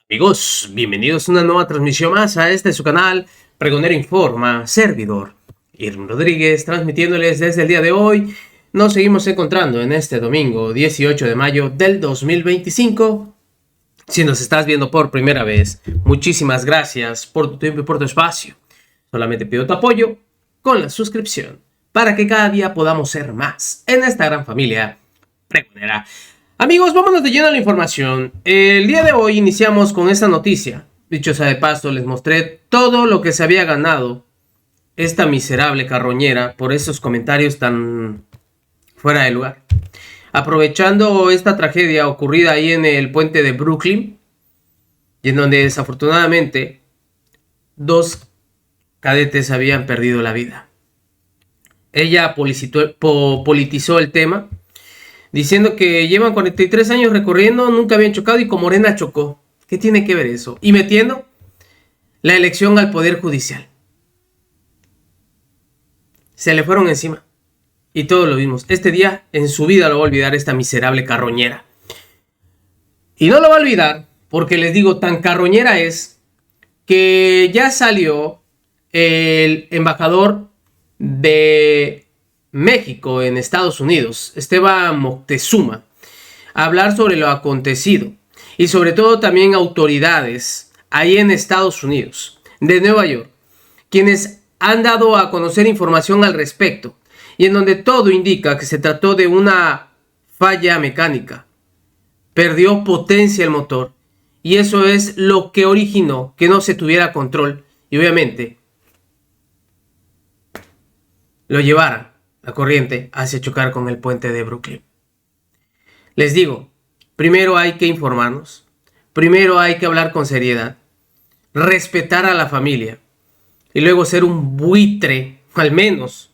Amigos, bienvenidos a una nueva transmisión más a este su canal Pregonero Informa, servidor Irving Rodríguez, transmitiéndoles desde el día de hoy. Nos seguimos encontrando en este domingo 18 de mayo del 2025. Si nos estás viendo por primera vez, muchísimas gracias por tu tiempo y por tu espacio. Solamente pido tu apoyo con la suscripción para que cada día podamos ser más en esta gran familia pregonera. Amigos, vámonos de lleno a la información. El día de hoy iniciamos con esta noticia. Dicho sea de paso, les mostré todo lo que se había ganado esta miserable carroñera por esos comentarios tan fuera de lugar. Aprovechando esta tragedia ocurrida ahí en el puente de Brooklyn, y en donde desafortunadamente 2 cadetes habían perdido la vida. Ella politizó el tema, diciendo que llevan 43 años recorriendo, nunca habían chocado y con Morena chocó. ¿Qué tiene que ver eso? Y metiendo la elección al Poder Judicial. Se le fueron encima. Y todos lo vimos. Este día en su vida lo va a olvidar esta miserable carroñera. Y no lo va a olvidar porque les digo, tan carroñera es que ya salió el embajador de México en Estados Unidos, Esteban Moctezuma, a hablar sobre lo acontecido y sobre todo también autoridades ahí en Estados Unidos, de Nueva York, quienes han dado a conocer información al respecto y en donde todo indica que se trató de una falla mecánica. Perdió potencia el motor y eso es lo que originó que no se tuviera control y obviamente lo llevara la corriente hace chocar con el puente de Brooklyn. Les digo, primero hay que informarnos, primero hay que hablar con seriedad, respetar a la familia y luego ser un buitre, al menos,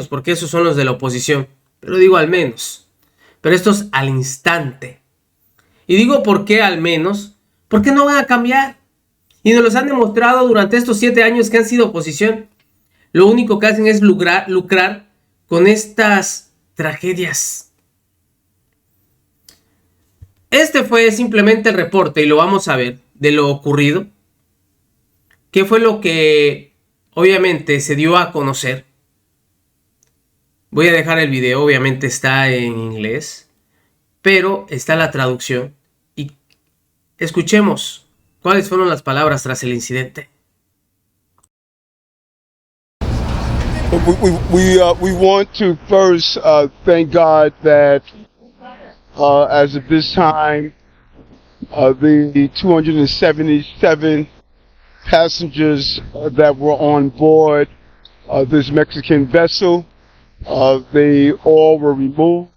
porque esos son los de la oposición, pero digo al menos, pero esto es al instante. Y digo por qué al menos, porque no van a cambiar y nos los han demostrado durante estos 7 años que han sido oposición. Lo único que hacen es lucrar con estas tragedias. Este fue simplemente el reporte y lo vamos a ver de lo ocurrido. ¿Qué fue lo que obviamente se dio a conocer? Voy a dejar el video, obviamente está en inglés, pero está la traducción. Y escuchemos cuáles fueron las palabras tras el incidente. We want to first thank God that as of this time, the 277 passengers that were on board this Mexican vessel, they all were removed.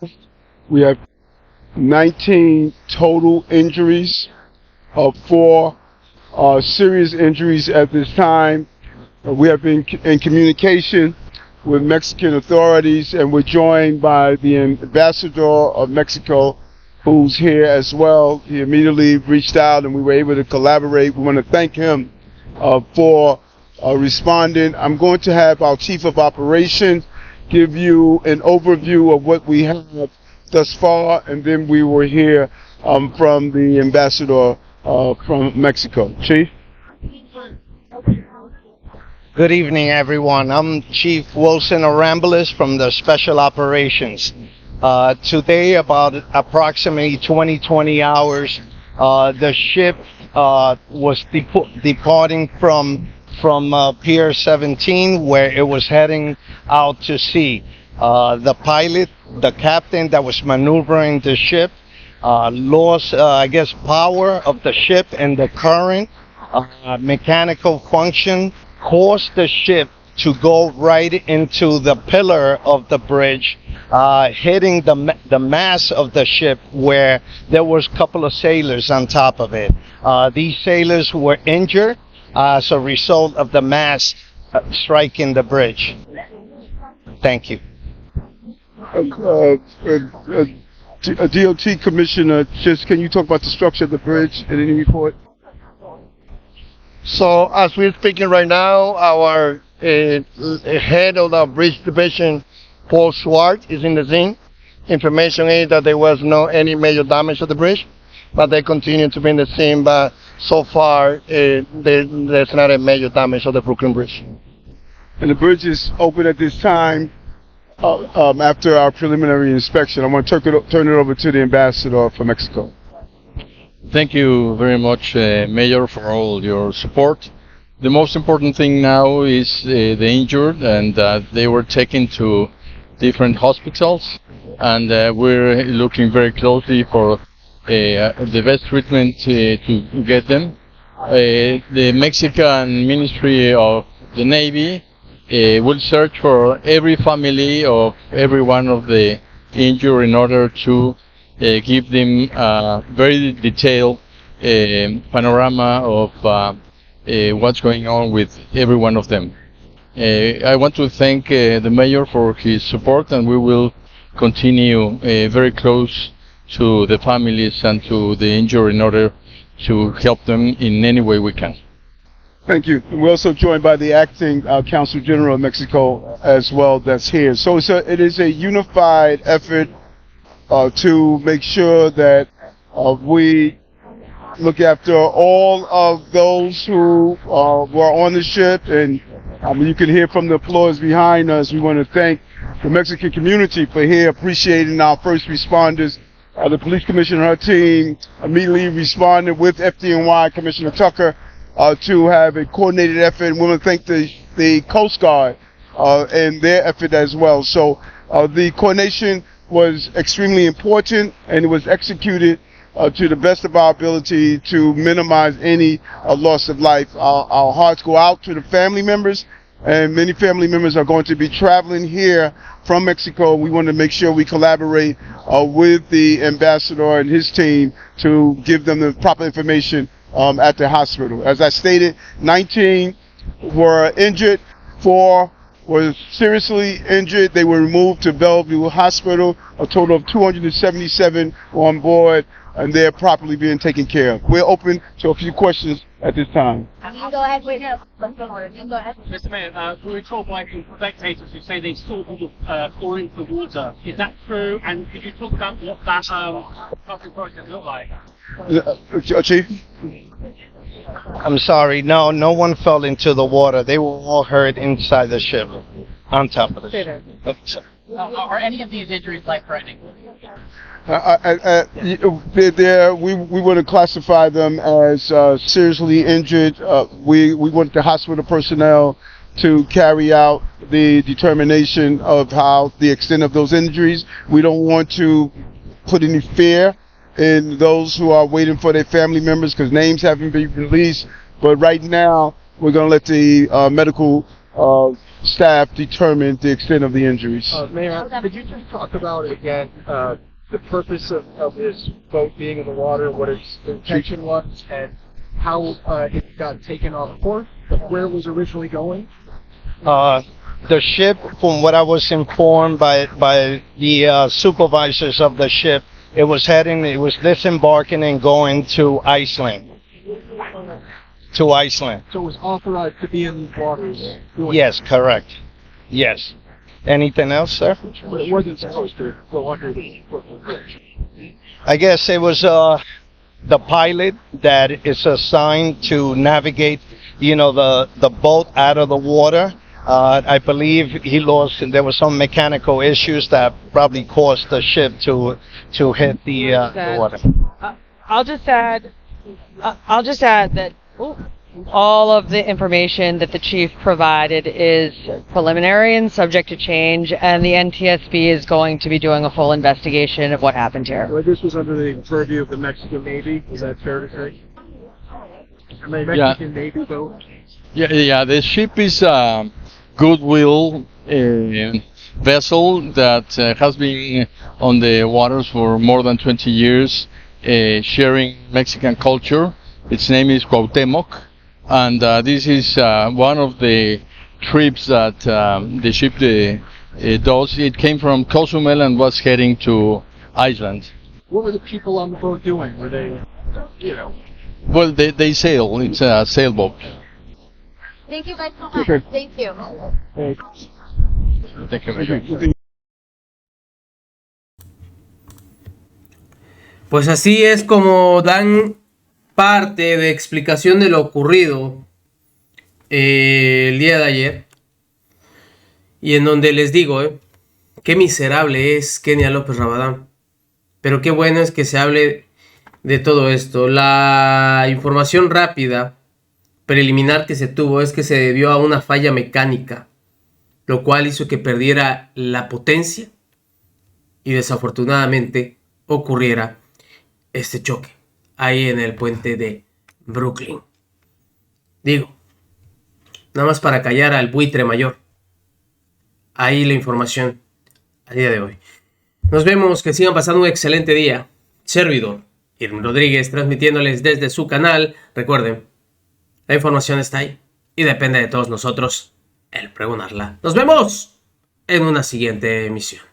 We have 19 total injuries, 4 serious injuries at this time. We have been in communication with Mexican authorities, and we're joined by the ambassador of Mexico, who's here as well. He immediately reached out and we were able to collaborate. We want to thank him for responding. I'm going to have our chief of operations give you an overview of what we have thus far, and then we will hear from the ambassador from Mexico. Chief? Good evening, everyone. I'm Chief Wilson Arambulis from the Special Operations. Today, about approximately 20 hours, the ship was departing from Pier 17, where it was heading out to sea. The pilot, the captain that was maneuvering the ship, lost, power of the ship, and the current mechanical function caused the ship to go right into the pillar of the bridge, hitting the mast of the ship, where there was a couple of sailors on top of it. These sailors were injured as a result of the mast striking the bridge. Thank you. DOT Commissioner, just can you talk about the structure of the bridge in any report? So as we're speaking right now, our head of the bridge division, Paul Schwartz, is in the scene. Information is that there was no any major damage to the bridge. but they continue to be in the scene. But so far, there's not a major damage of the Brooklyn Bridge. And the bridge is open at this time after our preliminary inspection. I want to turn it over to the ambassador for Mexico. Thank you very much, Mayor, for all your support. The most important thing now is the injured, and they were taken to different hospitals, and we're looking very closely for the best treatment to get them. The Mexican Ministry of the Navy will search for every family of every one of the injured in order to give them a very detailed panorama of what's going on with every one of them. I want to thank the mayor for his support, and we will continue very close to the families and to the injured in order to help them in any way we can. Thank you. We're also joined by the acting Consul General of Mexico as well, that's here. So it is a unified effort to make sure that we look after all of those who were on the ship. And you can hear from the applause behind us. We want to thank the Mexican community for here appreciating our first responders. The police commissioner and her team immediately responded with FDNY Commissioner Tucker to have a coordinated effort. We want to thank the Coast Guard and their effort as well. So the coordination was extremely important, and it was executed to the best of our ability to minimize any loss of life. Our hearts go out to the family members, and many family members are going to be traveling here from Mexico. We want to make sure we collaborate with the ambassador and his team to give them the proper information at the hospital. As I stated, 19 were injured, 4 were seriously injured. They were removed to Bellevue Hospital. A total of 277 were on board, and they're properly being taken care of. We're open to a few questions at this time. Go ahead, please. Go ahead. Mr. Mayor, we were told by some spectators who say they saw people fall into the water. Is that true? And could you talk about what that crossing process looked like? Chief? I'm sorry, no one fell into the water. They were all hurt inside the ship, on top of the ship. Are any of these injuries life-threatening? We want to classify them as seriously injured. We want the hospital personnel to carry out the determination of how the extent of those injuries. We don't want to put any fear in those who are waiting for their family members, because names haven't been released. But right now, we're going to let the medical staff determine the extent of the injuries. Mayor, could you just talk about again the purpose of this boat being in the water, what its intention was, and how it got taken off course, where it was originally going? The ship, from what I was informed by the supervisors of the ship, it was disembarking and going to Iceland. To Iceland. So it was authorized to be in these waters? Yes, correct. Yes. Anything else, sir? But it wasn't supposed to go under the bridge. I guess it was the pilot that is assigned to navigate, the boat out of the water. I believe there were some mechanical issues that probably caused the ship to hit the water. I'll just add that all of the information that the chief provided is preliminary and subject to change, and the NTSB is going to be doing a full investigation of what happened here. Well, this was under the purview of the Mexican Navy, is that fair to say? Mexican Navy boat? Yeah, the ship is goodwill vessel that has been on the waters for more than 20 years, sharing Mexican culture. Its name is Cuauhtémoc, and this is one of the trips that the ship does. It came from Cozumel and was heading to Iceland. What were the people on the boat doing? Were they, Well, they sail. It's a sailboat. Thank you guys so much. Okay. Thank you. Thank you very much. Pues así es como dan parte de explicación de lo ocurrido el día de ayer. Y en donde les digo, qué miserable es Kenia López Rabadán. Pero qué bueno es que se hable de todo esto. La información rápida, preliminar que se tuvo es que se debió a una falla mecánica, lo cual hizo que perdiera la potencia y desafortunadamente ocurriera este choque ahí en el puente de Brooklyn. Digo, nada más para callar al buitre mayor. Ahí la información a día de hoy. Nos vemos, que sigan pasando un excelente día. Servidor Irving Rodríguez, transmitiéndoles desde su canal. Recuerden, la información está ahí y depende de todos nosotros el pregonarla. Nos vemos en una siguiente emisión.